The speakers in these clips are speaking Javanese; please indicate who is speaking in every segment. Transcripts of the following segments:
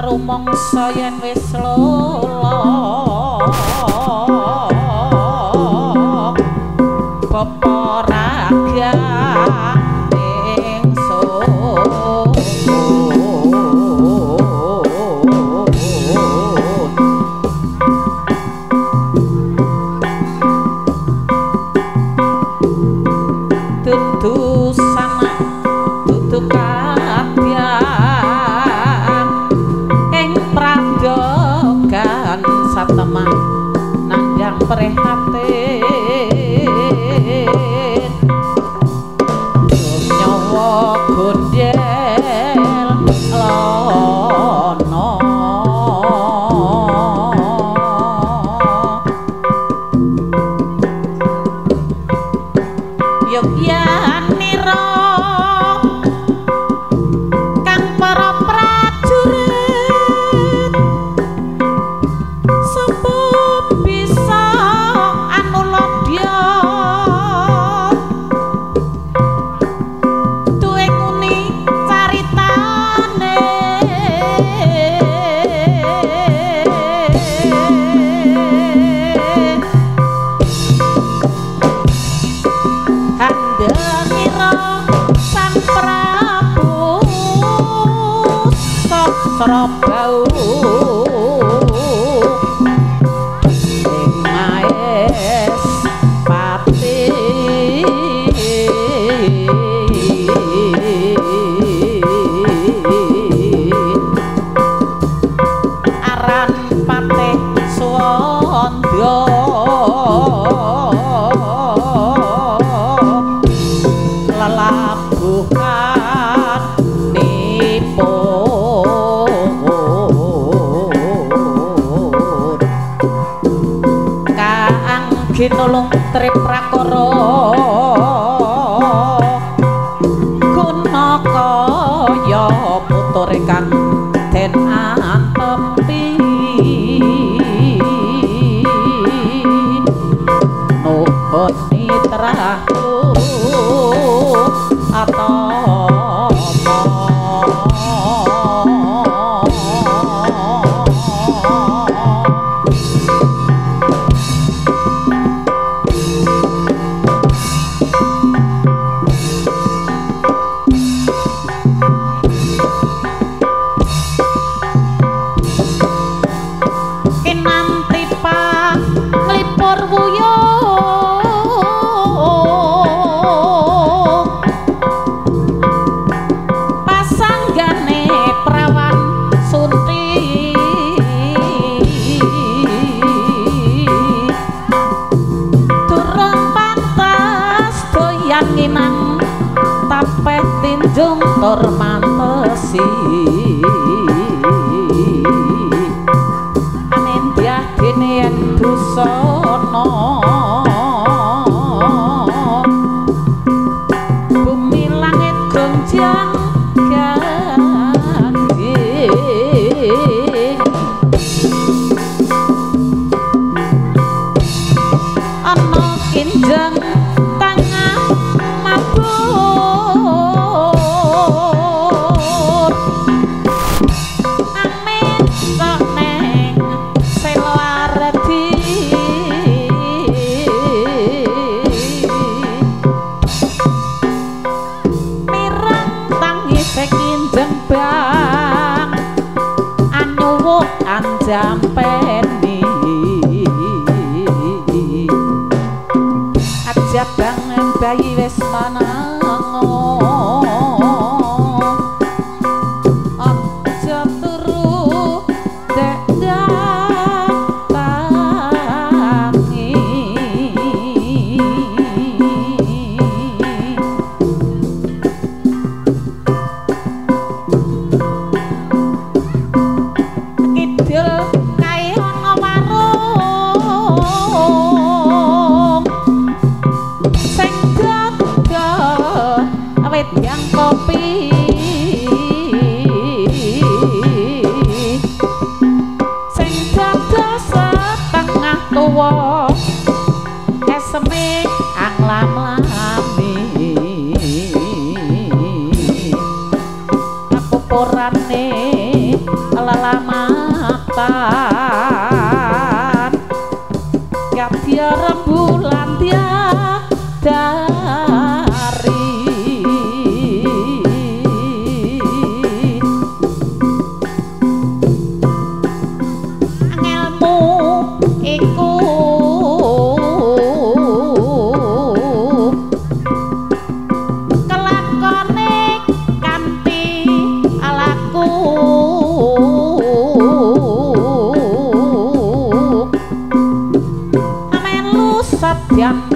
Speaker 1: rumangsa yen wis lola bapa ragang ingsun dudu sanak dudu kadyan ing pradogan satemah nandhang prihatin nyawa gondel lono Yogyanira kang para prajurit sapa bisa anulodya duwe nguni caritane handhangira Sang Prabu Sasrabau ing Maespati aran Patih Swandya lelabuhan nipun kang ginulung triprakara Gunakaya puture kang den antepi nuhun nitraku kinanti pa nglipur wuyung pasanggane prawan sunti durung pantes doyan nginang tapeh tinjung tur mantesi anendyah dene yen busana bumi langit gonjang ganjing ana kinjeng tengah mabur amin sok neng selo ardi mireng tangise kinjeng bang anyuwuk anjampeni aja bang bayi wis manango aja turu dek datangi kidul kae ana warung sing dada wedang kopi sing dada setengah tuwa eseme anglam-lami apurane lelamatan kadya rembulan tiadari ngelmu iku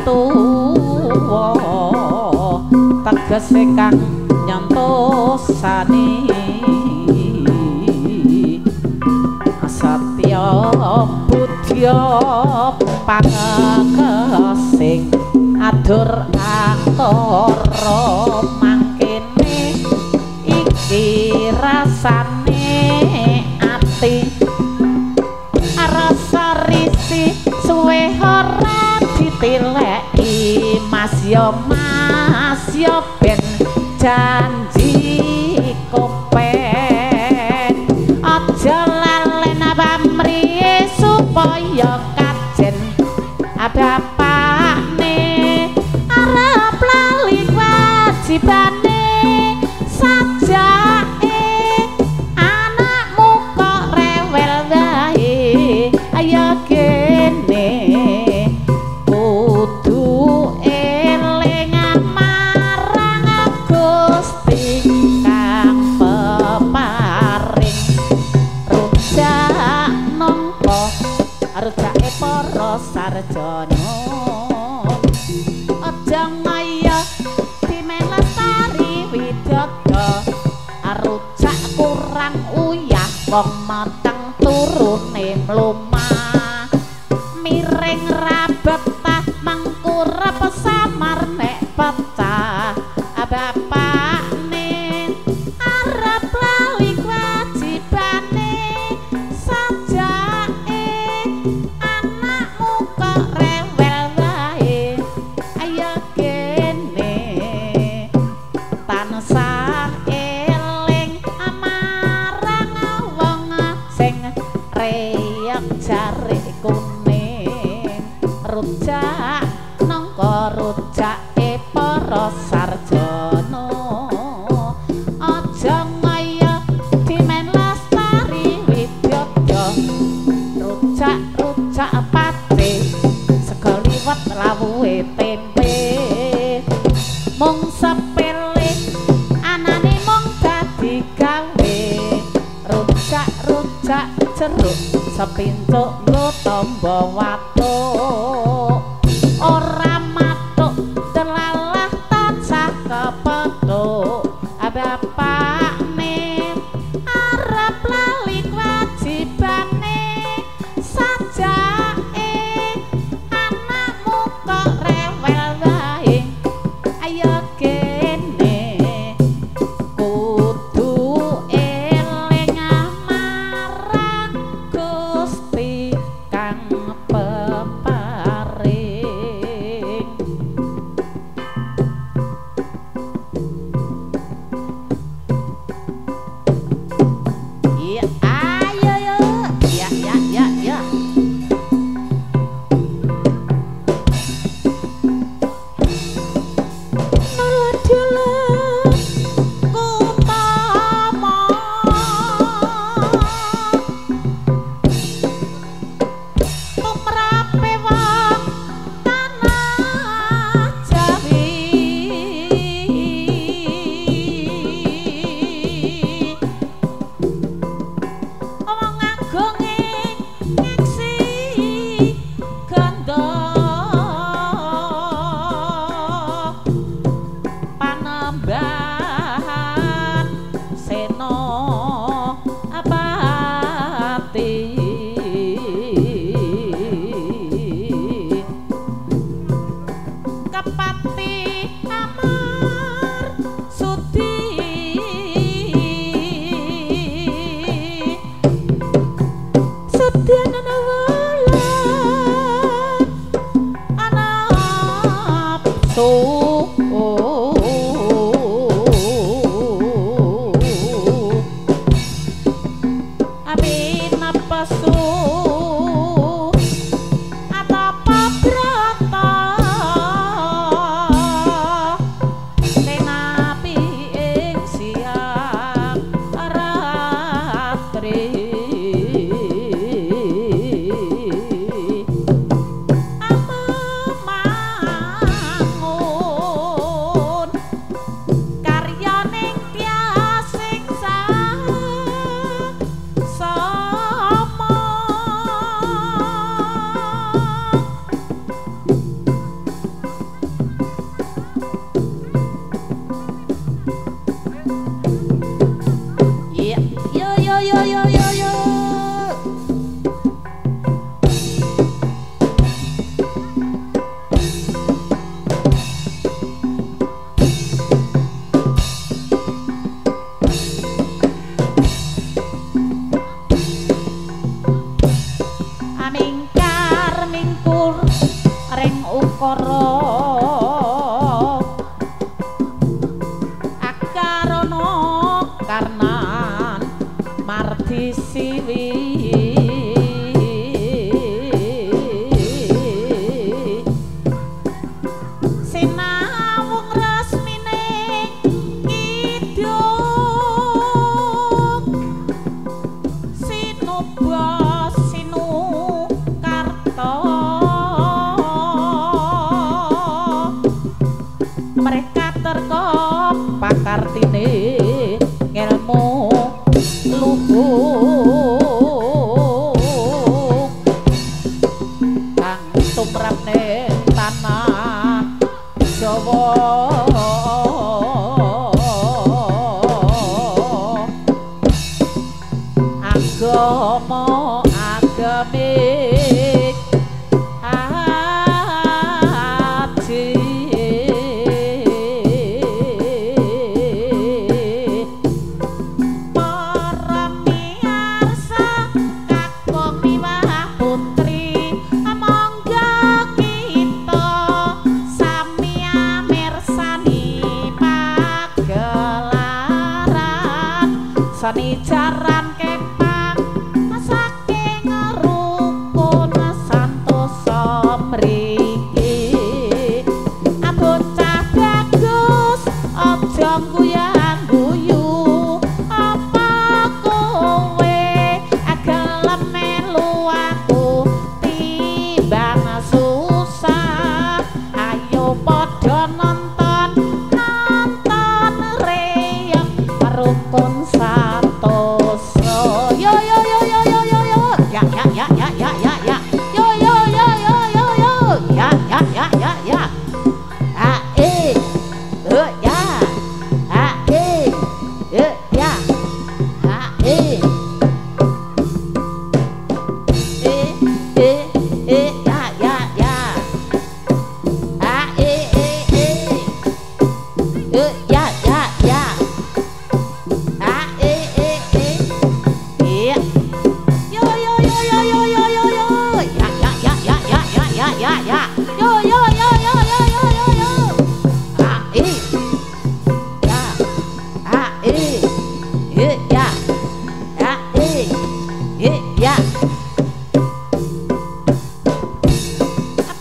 Speaker 1: tuwa tegese kang nyantosani satya budya pangesing adur akara mangkene iki rasane ati rasa risih suwe ora ditileki mas yo ben janji kopen aja lalen pamrih supaya kajen bapakne arep lali wajibane sajake anakmu kok rewel wae ayo kene sarjana aja maya dimenestari widodha arujak kurang uyah wong mateng turune mlumah miring rabetah mangkurep samar nek pecah bapakne arep lali wajibane sajake tansah eling amarang wong sing reyek jare kuning rujak nangka rujake para sarjana aja ngaya dimen lestari widyadya rujak pate sego liwet lawuhe tempe mung sepele anane mung dadi gawe rujak jeruk sepincuk nggo tamba watuk ora matuk delalah tansah kepethuk bapakne arep lali wajibane sajake anakmu kok rewel wae ayo kene kudu eling marang Gusti kang peparing wesu atau pabrata tenapi ing siang ratri karnan mardi siwi sinawung resmine kidung sinuba sinu karto mereka terkop pakartine ilmu luhung kang tumrap ning tanah Jawa agama agamik haji sani jaran kepang saking rukun santosa mriki bocah bagus aja guyan-guyu apa kowe gelem melu aku timbang susah ayo padha nonton reyeng rukun Santoso yo yo yo yo yo yo yo ya ya ya ya ya ya ya yo yo yo yo yo yo ya ya ya ya ya ya ya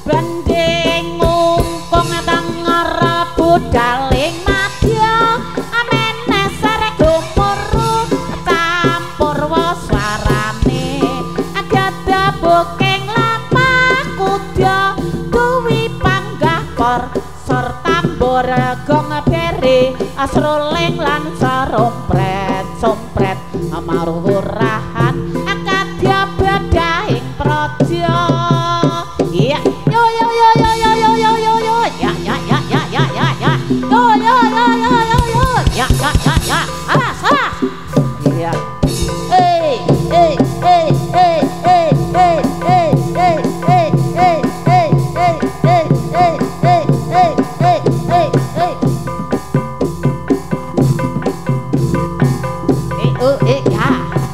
Speaker 1: banding ngungkung tengah budaling madya amene sare gumuru campur waswarane agada buking lapah kuda duwi panggah kor serta tambur gong beri asruling lan sarompret sompret maruwurahan akadya badahing praja iya yo yo yo yo yo yo yo yo yo ya ya ya ya ya ya ya yo yo yo yo yo yo ya ya ya ya alas alas iya eh eh eh eh eh eh eh eh eh eh eh eh eh eh eh eh ya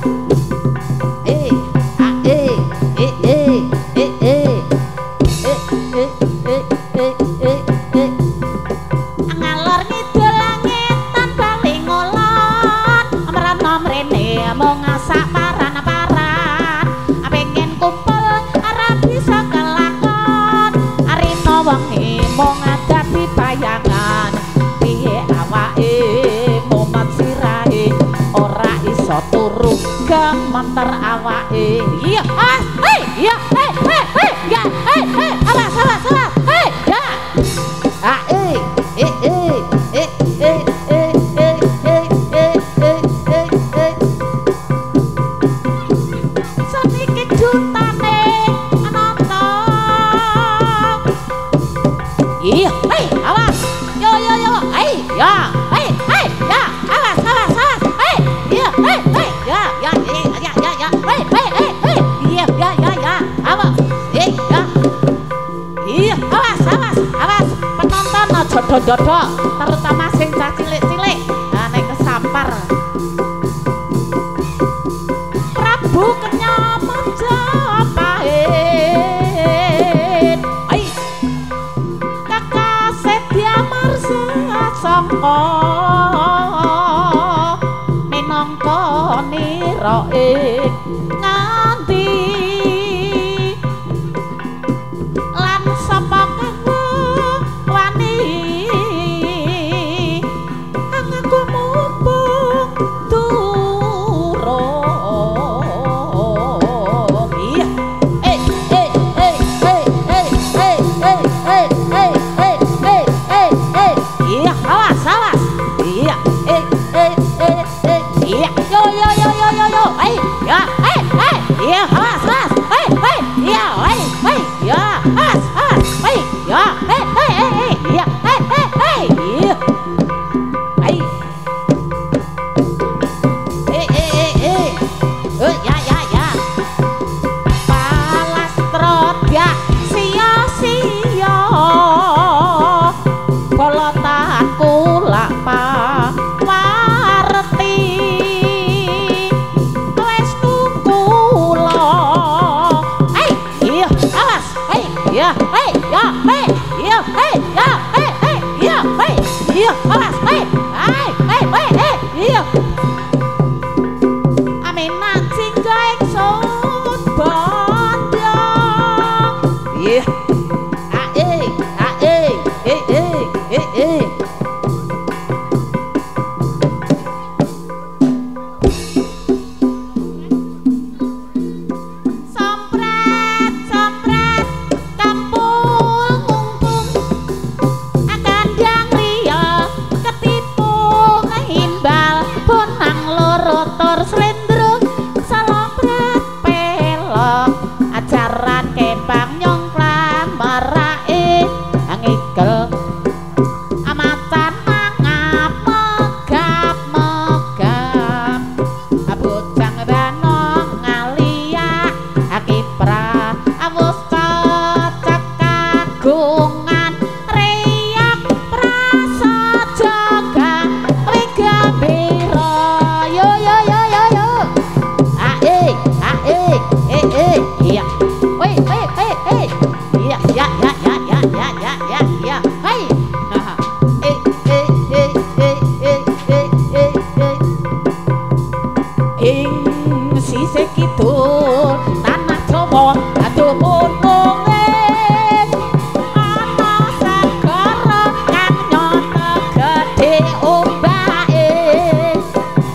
Speaker 1: bisa turu gemeter awake iya iya ya awas ya saniki jutane nonton iya awas yo ya ya awas iya ya awas iya awas penonton aja dodo terutama sing cilik-cilik nek kesampar Prabu kenyam Majapahit Kakak Setia Marsa sangka minangka nirae nganti lan sapa kang wani angaku mumpung turun iya iya awas iya iya yo ya iya awas iya ya awas ya iya ya Palastrodya sia-sia bolotanku lak pawarti wis kula iya awas iya awas iya Aminah singga ingsun bondo iya Sampret kampung mumpung akan yang ria ketipu ngimbal bonang loro tur slendro salopret pelok ajaran kembang nyongklan merake ngikel amatan mangap megap bocang danong ngalia akipra awus kocak kagungan riyak prasajaga wigambira yo iya woi iya ya hai ing sisih kidul tanah Jawa aduh gununge ana segara kang nyono gedhe ombake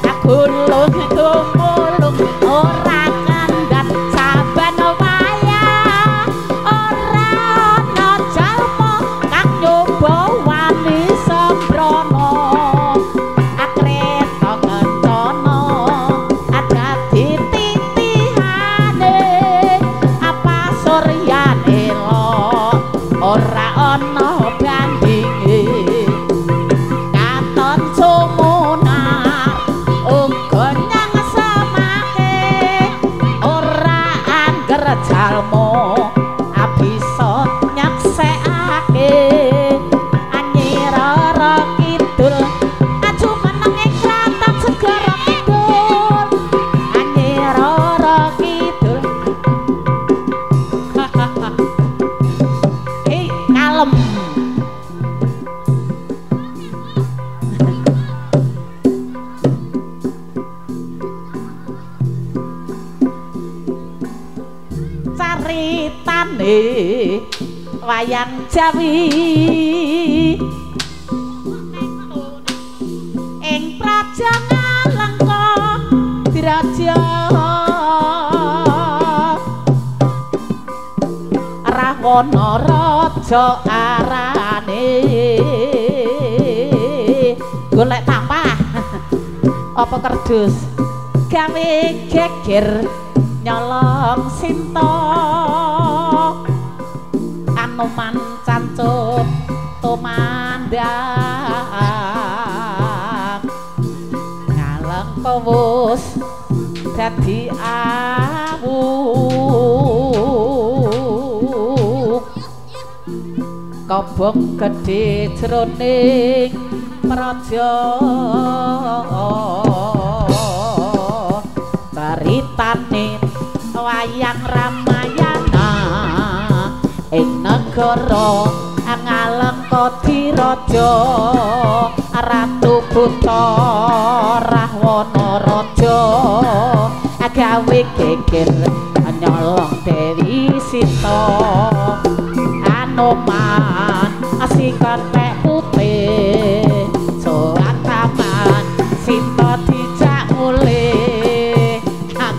Speaker 1: agulung gumulung ora kandhat saben wayah ora ana jalma kang nyoba wani sembrono akreta kencana adati titihane apa suryane lo ora ana bandinge katon sumunar uga nyang samake ora angger jalma abisa nyaksekake anyira kidul aju meneng ing kraton segara kidul anyira kidul kalem caritane wayang Jawi ing praja Ngalengka Indraja Rahwana raja arane golek tampah apa kerdus gawe geger nyolong sinta Anoman cancut tumandang ngaleng kawus dadi awu kobong gedhe jroning praja baritane wayang Ramayana ing negara Ngalengkodi raja Ratu Buta Rahwana raja gawe geger nyolong Dewi Sita Anoman asikan pek putih soan taman Sita dijak mulih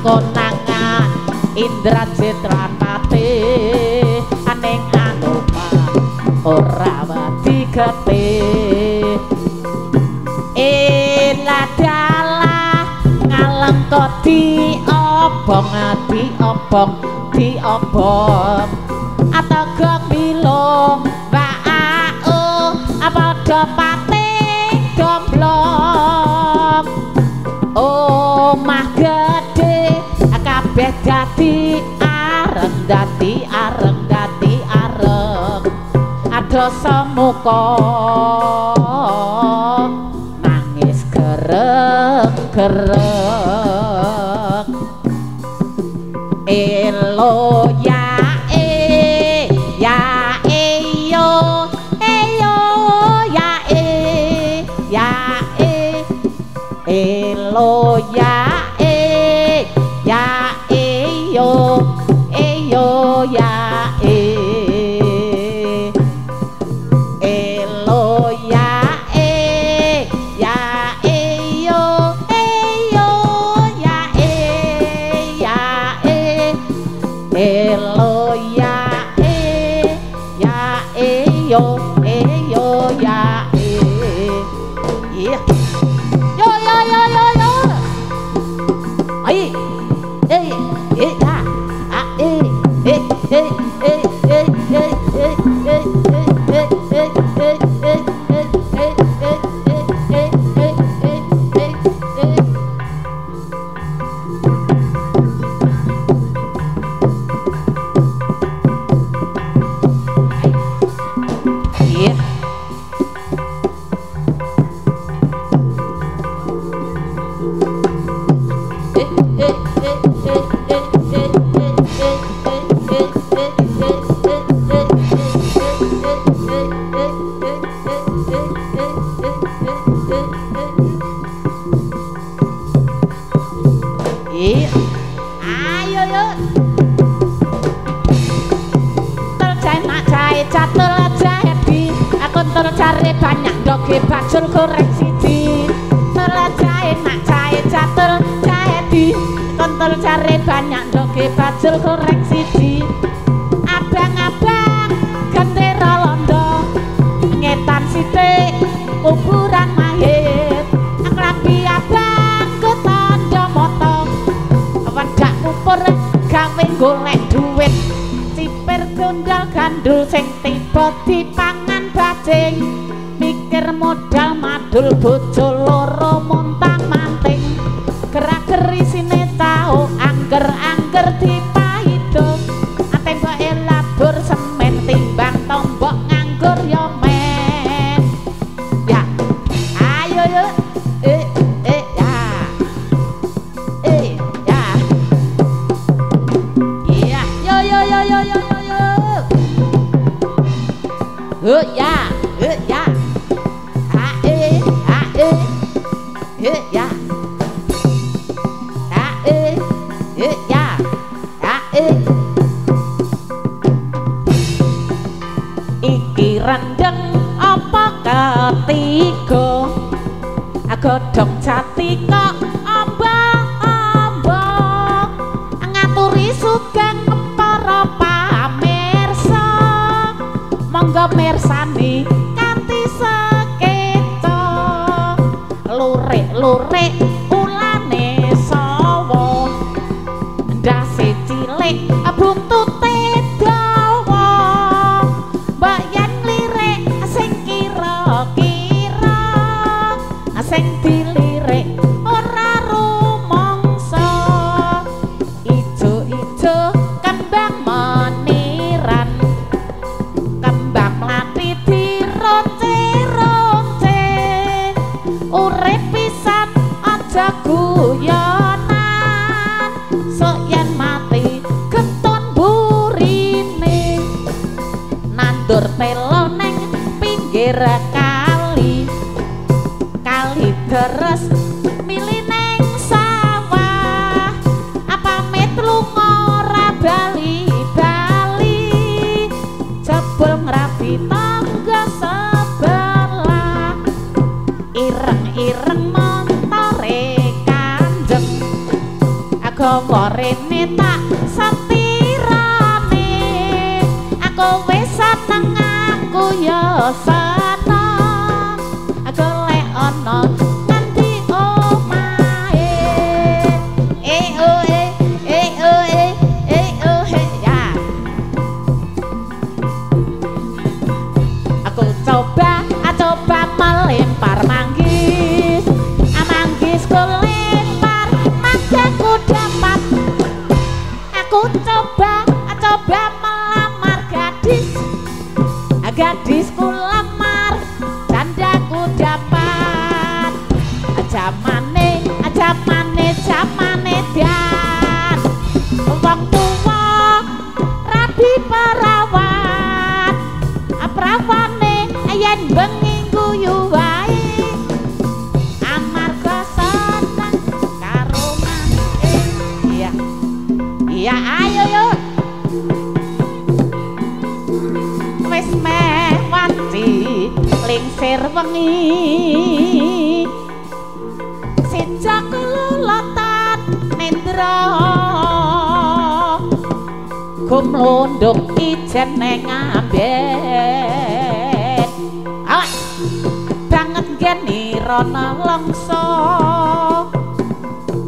Speaker 1: konangan Indrajit Rapati aning Anoman ora wedi getih dalah Ngalengkodi obong diobong atagong milung ba'au padha pati domblong omah gedhe kabeh dadi areng dosa muka nangis gereng-gereng elo ya yo elo ya yo ya bajul goreng siji nelajae nak cahe catur cahe di kontol cari banyak doge bajul goreng siji abang-abang gendera londo ngetan sithik kuburan mahir lagi abang ketondo moto wedak kupur gawe golek duit cipir gondal gandul sing tiba dipangan bajing modal madul bojo loro montang manting gerak-geri sine tau angger-angger dipaido atembake labur semen timbang tombok nganggur yo men ya ayo yo ya ya iki rendeng apa ketiga godhong jati kok amba mirsani kanthi sekeca lurik-lurik ulane sawa ndase cilik buntute dawa mbak yen lirik sing kira-kira sing dilirik ora rumangsa ijo-ijo kembang meniran kembang mlati dironce-ronce urip pisan aja guyonan sok yen mati keton burine nandur telo neng pinggir kali kali deres milih neng sawah apa met lunga ora bali-bali jebul ngrabi tangga sebelah ireng-ireng montore kanjeng agawa rene tak setirane aku wis seneng aku ya seneng golek ana nganti omahe oh ya aku coba melempar manggis manggis ku lempar manggaku dapat aku coba melamar gadisku lemar candaku dapat jamane dan wong tuwa rabi perawat prawane yen bengi guyu wae amarga seneng karo maneh iya ayo yo wis meh wanci lingsir wengi sejak lolotan nendra gumlunduk ijen neng amben awas banget geni rono longso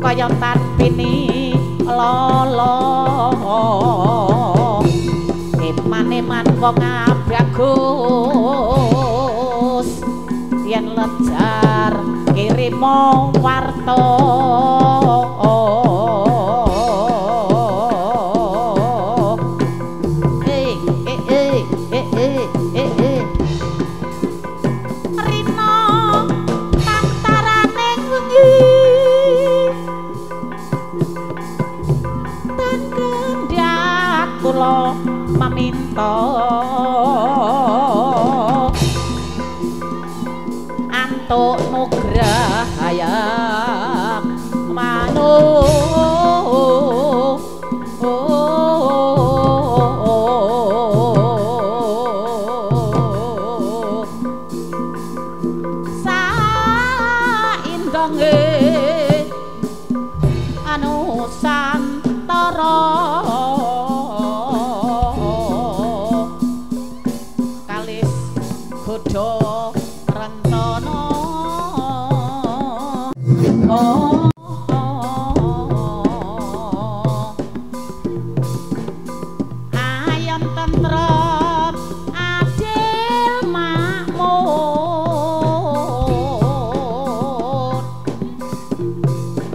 Speaker 1: kaya tarpini lolo eman-eman wong abagus yen lejar kirim warta rino tantarane wengi tan kendhat kula maminta antuk nugrah hayang manuk saindonge anu santara kalis godha rentana ayam tentrem adil makmur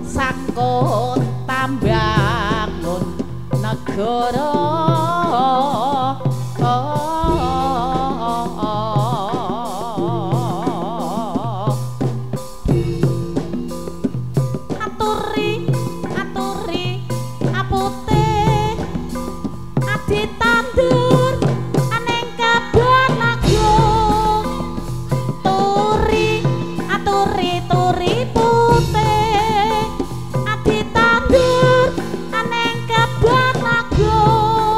Speaker 1: sangkut tambangun negara aturi apute ditandur aneng kebon agung turi putih ditandur aneng kebon agung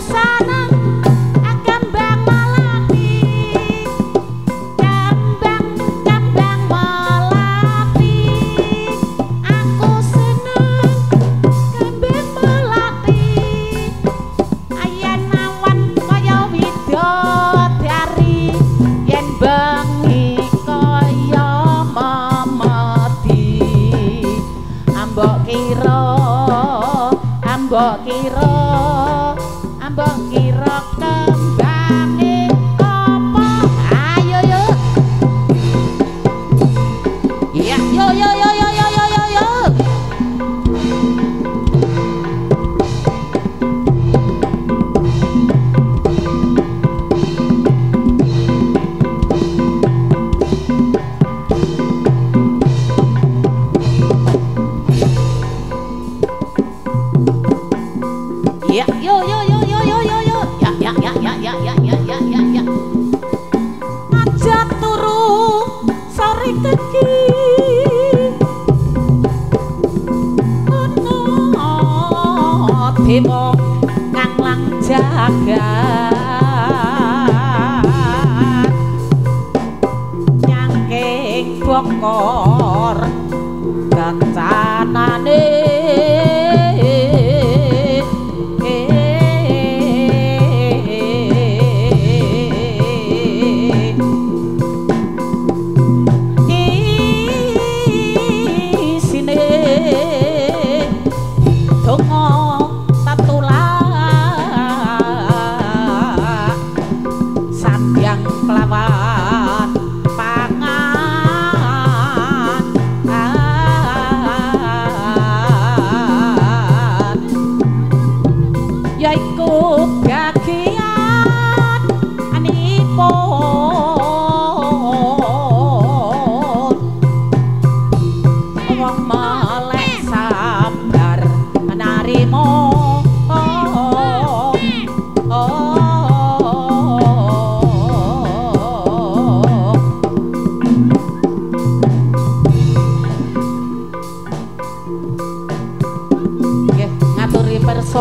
Speaker 1: seneng kembang melati kembang melati aku seneng kembang melati ayen awan kaya widodari yen bengi kaya memedi ambok kira kembange apa ayo yo iya yo ya yo ya aja turu sore keki ono dewa kang lang jagat nyangking bokor kancanane yaiku bagian anipun wong melek sabar narimo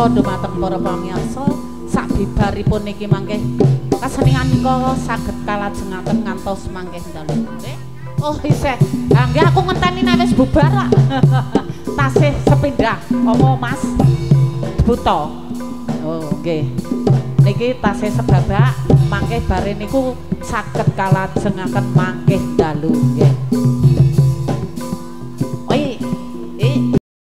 Speaker 1: pirsa dumateng para pamirsa sak bibaripun niki mangke kasenengan nika saged kalajengaken ngantos mangke dalu nggih oh isih nggih aku ngenteni nek wis bubar kok tasih sepindah apa Mas Buto oh nggih niki tasih sebabak mangke bare niku saged kalajengaken mangke dalu nggih